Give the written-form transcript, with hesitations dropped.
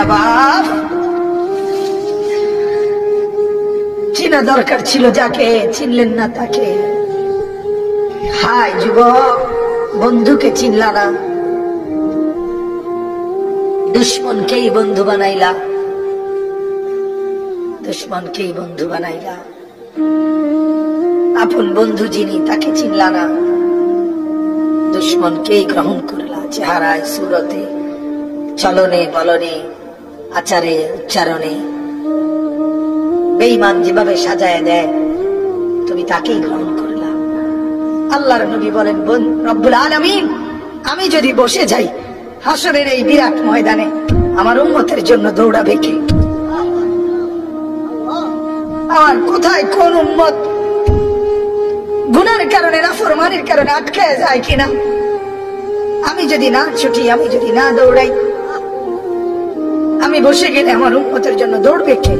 বাপ, চিনা দরকার ছিল যাকে, চিনলেন না তাকে। হায় যুবক, বন্ধুকে চিনলা না, দুশ্মনকেই বন্ধু বানাইলা, দুশ্মনকেই বন্ধু বানাইলা। আপন বন্ধু যিনি তাকে চিনলা না, দুশ্মনকেই গ্রহণ করলা। চেহারায়, সুরতে, চলনে বলনে, আচারে উচ্চারণে বেঈমান যেভাবে সাজায় দেয়, তুমি তাকেই গ্রহণ করলা। আল্লাহর নবী বলেন, রব্বুল আলামিন, আমি যদি বসে যাই হাসরের এই বিরাট ময়দানে, আমার উম্মতের জন্য দৌড়াবে কে? আমার কোথায় কোন উম্মত গুনার কারণে, নাফরমানির কারণে আটকে যায় কিনা? আমি যদি না ছুটি, আমি যদি না দৌড়াই, আমি বসে গেলে আমার উম্মতের জন্য দৌড়বে কে?